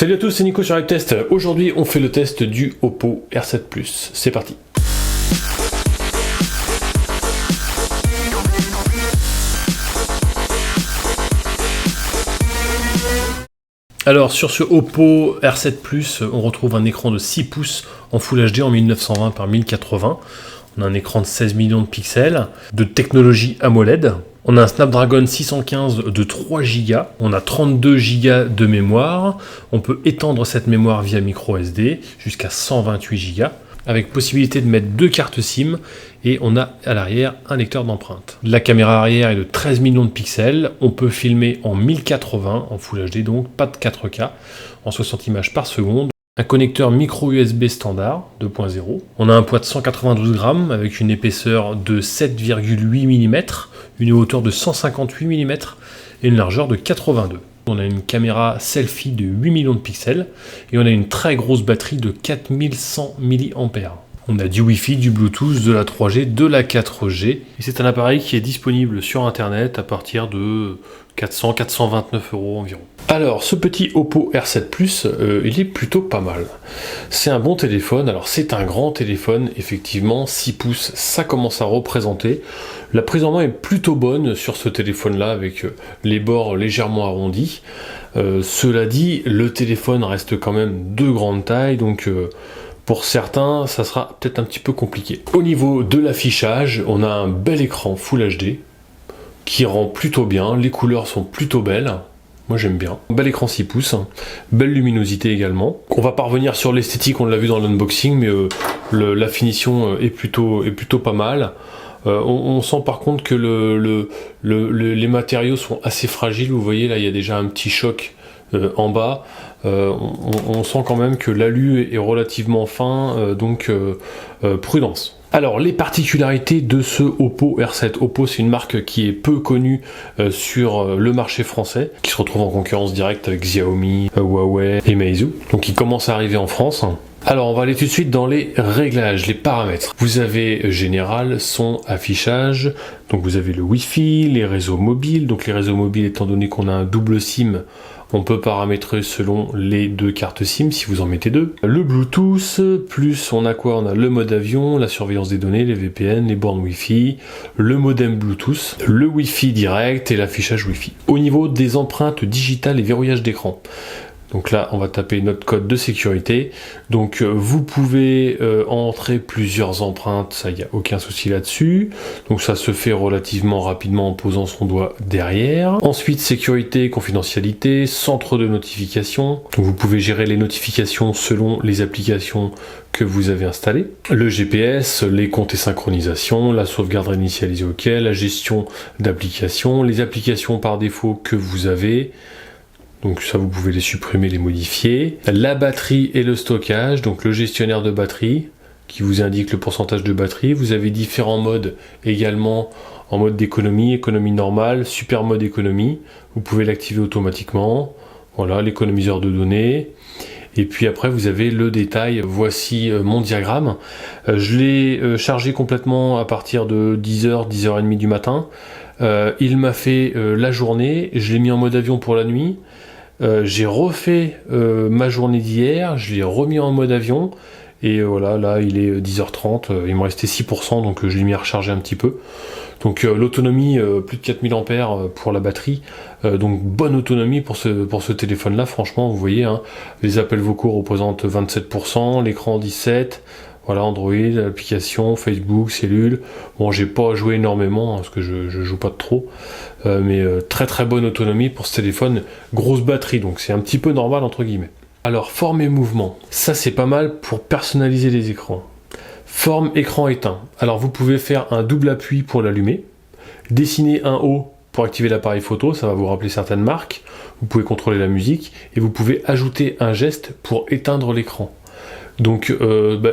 Salut à tous, c'est Nico sur iTest. Aujourd'hui, on fait le test du Oppo R7 Plus. C'est parti. Alors sur ce Oppo R7 Plus, on retrouve un écran de 6 pouces en Full HD en 1920 par 1080. On a un écran de 16 millions de pixels, de technologie AMOLED. On a un Snapdragon 615 de 3 Go, on a 32 Go de mémoire, on peut étendre cette mémoire via micro SD jusqu'à 128 Go, avec possibilité de mettre 2 cartes SIM, et on a à l'arrière un lecteur d'empreintes. La caméra arrière est de 13 millions de pixels, on peut filmer en 1080, en Full HD donc, pas de 4K, en 60 images par seconde. Un connecteur micro USB standard 2.0. On a un poids de 192 grammes avec une épaisseur de 7,8 mm, une hauteur de 158 mm et une largeur de 82. On a une caméra selfie de 8 millions de pixels et on a une très grosse batterie de 4100 mAh. On a du Wi-Fi, du Bluetooth, de la 3G, de la 4G. Et c'est un appareil qui est disponible sur Internet à partir de 429 € environ. Alors, ce petit Oppo R7 Plus, il est plutôt pas mal. C'est un bon téléphone. Alors, c'est un grand téléphone, effectivement. 6 pouces, ça commence à représenter. La prise en main est plutôt bonne sur ce téléphone-là, avec les bords légèrement arrondis. Cela dit, le téléphone reste quand même de grande taille, donc... pour certains, ça sera peut-être un petit peu compliqué. Au niveau de l'affichage, on a un bel écran Full HD qui rend plutôt bien. Les couleurs sont plutôt belles. Moi j'aime bien. Bel écran 6 pouces, belle luminosité également. On va pas revenir sur l'esthétique, on l'a vu dans l'unboxing, mais la finition est plutôt pas mal. On sent par contre que les matériaux sont assez fragiles. Vous voyez là, il y a déjà un petit choc en bas. On sent quand même que l'alu est relativement fin, donc prudence. Alors les particularités de ce Oppo R7. Oppo, c'est une marque qui est peu connue sur le marché français, qui se retrouve en concurrence directe avec Xiaomi, Huawei et Meizu, donc qui commence à arriver en France. Alors on va aller tout de suite dans les réglages, les paramètres. Vous avez général, son, affichage, donc vous avez le Wi-Fi, les réseaux mobiles. Donc les réseaux mobiles, étant donné qu'on a un double SIM, on peut paramétrer selon les 2 cartes SIM si vous en mettez 2. Le Bluetooth, plus on a quoi? On a le mode avion, la surveillance des données, les VPN, les bornes Wi-Fi, le modem Bluetooth, le Wi-Fi direct et l'affichage Wi-Fi. Au niveau des empreintes digitales et verrouillage d'écran, donc là, on va taper notre code de sécurité. Donc vous pouvez entrer plusieurs empreintes, ça, il n'y a aucun souci là-dessus. Donc ça se fait relativement rapidement en posant son doigt derrière. Ensuite, sécurité, confidentialité, centre de notification. Donc vous pouvez gérer les notifications selon les applications que vous avez installées. Le GPS, les comptes et synchronisation, la sauvegarde réinitialisée OK, la gestion d'applications, les applications par défaut que vous avez. Donc ça, vous pouvez les supprimer, les modifier. La batterie et le stockage, donc le gestionnaire de batterie qui vous indique le pourcentage de batterie. Vous avez différents modes également, en mode d'économie, économie normale, super mode économie. Vous pouvez l'activer automatiquement. Voilà, l'économiseur de données. Et puis après, vous avez le détail. Voici mon diagramme. Je l'ai chargé complètement à partir de 10h, 10h30 du matin. Il m'a fait la journée. Je l'ai mis en mode avion pour la nuit. J'ai refait ma journée d'hier, je l'ai remis en mode avion, et voilà, là il est 10h30, il me restait 6%, donc je l'ai mis à recharger un petit peu. Donc l'autonomie, plus de 4000 ampères pour la batterie, donc bonne autonomie pour ce téléphone-là, franchement, vous voyez, hein, les appels vocaux représentent 27%, l'écran 17%, voilà, Android, application, Facebook, cellule. Bon, j'ai pas joué énormément, hein, parce que je joue pas de trop, mais très très bonne autonomie pour ce téléphone, grosse batterie, donc c'est un petit peu normal entre guillemets. Alors, forme et mouvement, ça c'est pas mal pour personnaliser les écrans. Forme écran éteint. Alors vous pouvez faire un double appui pour l'allumer, dessiner un O pour activer l'appareil photo, ça va vous rappeler certaines marques, vous pouvez contrôler la musique, et vous pouvez ajouter un geste pour éteindre l'écran. Donc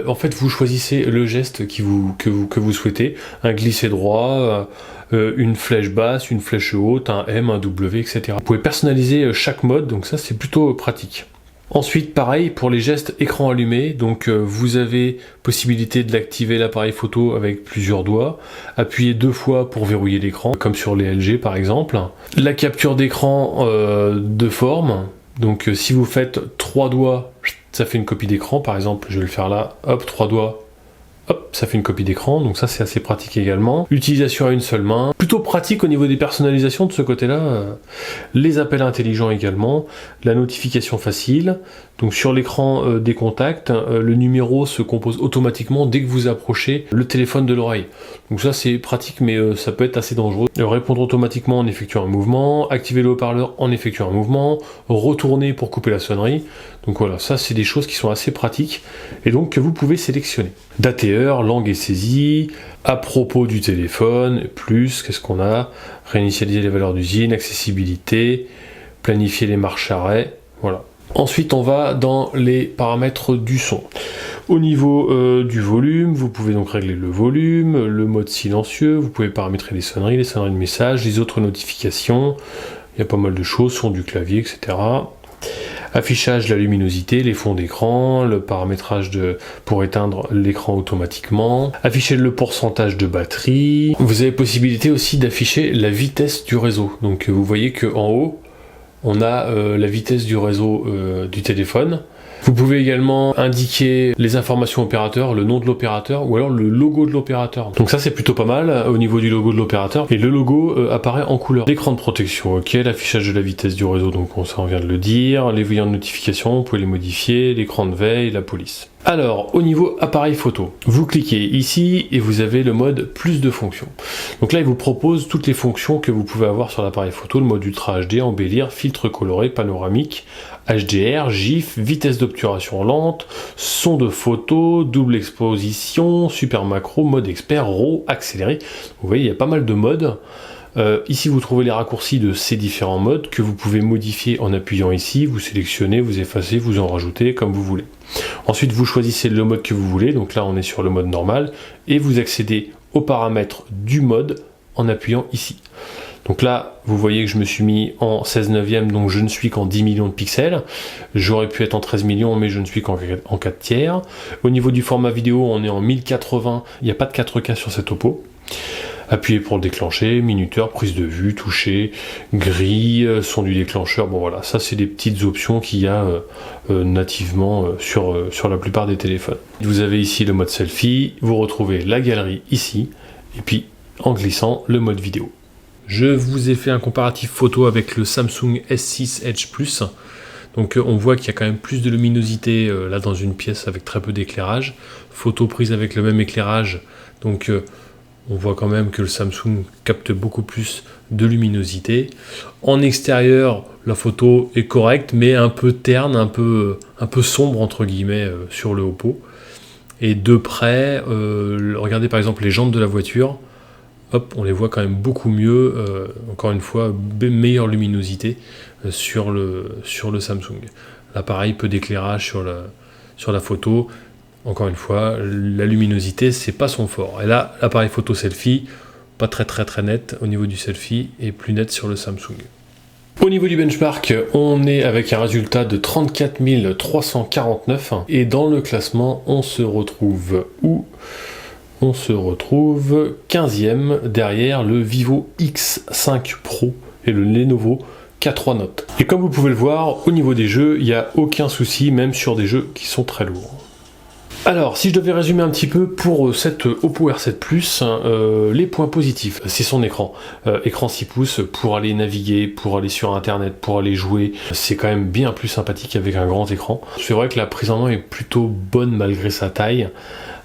en fait vous choisissez le geste que vous souhaitez, un glisser droit, une flèche basse, une flèche haute, un M, un W, etc. Vous pouvez personnaliser chaque mode, donc ça c'est plutôt pratique. Ensuite, pareil pour les gestes écran allumé, donc vous avez possibilité de l'activer l'appareil photo avec plusieurs doigts, appuyer 2 fois pour verrouiller l'écran, comme sur les LG par exemple. La capture d'écran de forme, Donc si vous faites 3 doigts, ça fait une copie d'écran. Par exemple, je vais le faire là, hop, 3 doigts, hop, ça fait une copie d'écran, donc ça c'est assez pratique également. Utilisation à une seule main, plutôt pratique au niveau des personnalisations de ce côté-là. Les appels intelligents également, la notification facile. Donc sur l'écran des contacts, le numéro se compose automatiquement dès que vous approchez le téléphone de l'oreille. Donc ça c'est pratique, mais ça peut être assez dangereux. Répondre automatiquement en effectuant un mouvement, activer le haut-parleur en effectuant un mouvement, retourner pour couper la sonnerie. Donc voilà, ça c'est des choses qui sont assez pratiques et donc que vous pouvez sélectionner. Date et heure, langue et saisie, à propos du téléphone, plus, qu'est-ce qu'on a? Réinitialiser les valeurs d'usine, accessibilité, planifier les marches arrêts, voilà. Ensuite, on va dans les paramètres du son. Au niveau du volume, vous pouvez donc régler le volume, le mode silencieux, vous pouvez paramétrer les sonneries de messages, les autres notifications, il y a pas mal de choses, son du clavier, etc. Affichage, la luminosité, les fonds d'écran, le paramétrage pour éteindre l'écran automatiquement, afficher le pourcentage de batterie. Vous avez possibilité aussi d'afficher la vitesse du réseau. Donc vous voyez qu'en haut, on a la vitesse du réseau du téléphone. Vous pouvez également indiquer les informations opérateurs, le nom de l'opérateur ou alors le logo de l'opérateur. Donc ça c'est plutôt pas mal au niveau du logo de l'opérateur. Et le logo apparaît en couleur. L'écran de protection, ok, l'affichage de la vitesse du réseau, donc ça on vient de le dire. Les voyants de notification, vous pouvez les modifier, l'écran de veille, la police. Alors, au niveau appareil photo, vous cliquez ici et vous avez le mode plus de fonctions. Donc là, il vous propose toutes les fonctions que vous pouvez avoir sur l'appareil photo, le mode Ultra HD, embellir, filtre coloré, panoramique, HDR, GIF, vitesse d'obturation lente, son de photo, double exposition, super macro, mode expert, RAW, accéléré. Vous voyez, il y a pas mal de modes. Ici vous trouvez les raccourcis de ces différents modes que vous pouvez modifier en appuyant ici, vous sélectionnez, vous effacez, vous en rajoutez comme vous voulez. Ensuite vous choisissez le mode que vous voulez, donc là on est sur le mode normal, et vous accédez aux paramètres du mode en appuyant ici. Donc là vous voyez que je me suis mis en 16 neuvième, donc je ne suis qu'en 10 millions de pixels, j'aurais pu être en 13 millions mais je ne suis qu'en 4 tiers. Au niveau du format vidéo on est en 1080, il n'y a pas de 4K sur cet Oppo. Appuyez pour le déclencher, minuteur, prise de vue, toucher, grille, son du déclencheur, bon voilà, ça c'est des petites options qu'il y a nativement sur la plupart des téléphones. Vous avez ici le mode selfie, vous retrouvez la galerie ici, et puis en glissant le mode vidéo. Je vous ai fait un comparatif photo avec le Samsung S6 Edge Plus. Donc on voit qu'il y a quand même plus de luminosité là dans une pièce avec très peu d'éclairage. Photo prise avec le même éclairage, donc on voit quand même que le Samsung capte beaucoup plus de luminosité. En extérieur, la photo est correcte, mais un peu terne, un peu sombre entre guillemets sur le Oppo. Et de près, regardez par exemple les jantes de la voiture, hop, on les voit quand même beaucoup mieux. Encore une fois, meilleure luminosité sur le Samsung. L'appareil, peu d'éclairage sur la photo. Encore une fois, la luminosité, c'est pas son fort. Et là, l'appareil photo selfie, pas très net au niveau du selfie et plus net sur le Samsung. Au niveau du benchmark, on est avec un résultat de 34 349 et dans le classement, on se retrouve où? On se retrouve 15e derrière le Vivo X5 Pro et le Lenovo K3 Note. Et comme vous pouvez le voir, au niveau des jeux, il n'y a aucun souci, même sur des jeux qui sont très lourds. Alors, si je devais résumer un petit peu pour cette Oppo R7 Plus, les points positifs, c'est son écran. Écran 6 pouces pour aller naviguer, pour aller sur internet, pour aller jouer, c'est quand même bien plus sympathique avec un grand écran. C'est vrai que la prise en main est plutôt bonne malgré sa taille.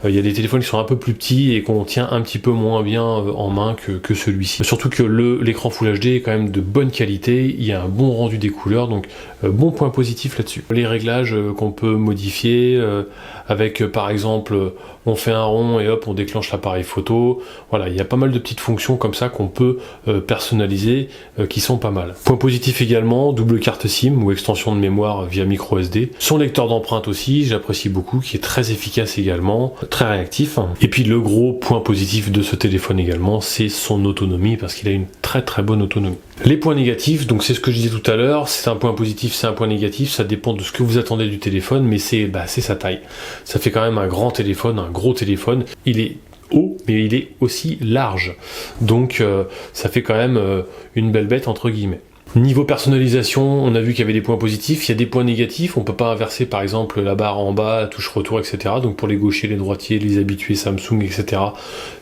Il y a des téléphones qui sont un peu plus petits et qu'on tient un petit peu moins bien en main que celui-ci. Surtout que l'écran Full HD est quand même de bonne qualité, il y a un bon rendu des couleurs, donc bon point positif là-dessus. Les réglages qu'on peut modifier avec par exemple on fait un rond et hop on déclenche l'appareil photo, voilà, il y a pas mal de petites fonctions comme ça qu'on peut personnaliser qui sont pas mal. Point positif également, double carte SIM ou extension de mémoire via micro SD. Son lecteur d'empreintes aussi, j'apprécie beaucoup, qui est très efficace également, très réactif. Et puis le gros point positif de ce téléphone également, c'est son autonomie, parce qu'il a une très bonne autonomie. Les points négatifs, donc c'est ce que je disais tout à l'heure, c'est un point positif, c'est un point négatif, ça dépend de ce que vous attendez du téléphone, mais c'est sa taille. Ça fait quand même un grand téléphone, un gros téléphone, il est haut, mais il est aussi large. Donc ça fait quand même une belle bête entre guillemets. Niveau personnalisation, on a vu qu'il y avait des points positifs, il y a des points négatifs, on peut pas inverser par exemple la barre en bas, la touche retour, etc. Donc pour les gauchers, les droitiers, les habitués Samsung, etc.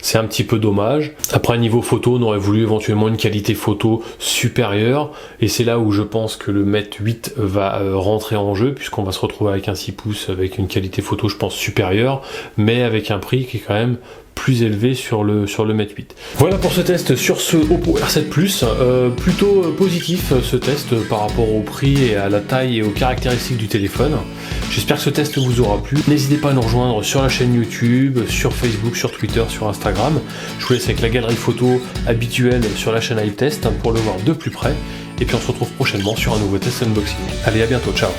c'est un petit peu dommage. Après niveau photo, on aurait voulu éventuellement une qualité photo supérieure, et c'est là où je pense que le Mate 8 va rentrer en jeu, puisqu'on va se retrouver avec un 6 pouces avec une qualité photo je pense supérieure, mais avec un prix qui est quand même plus élevé sur le Mate 8. Voilà pour ce test sur ce Oppo R7 Plus, plutôt positif ce test par rapport au prix et à la taille et aux caractéristiques du téléphone. J'espère que ce test vous aura plu. N'hésitez pas à nous rejoindre sur la chaîne YouTube, sur Facebook, sur Twitter, sur Instagram. Je vous laisse avec la galerie photo habituelle sur la chaîne iTest pour le voir de plus près. Et puis on se retrouve prochainement sur un nouveau test unboxing. Allez, à bientôt, ciao.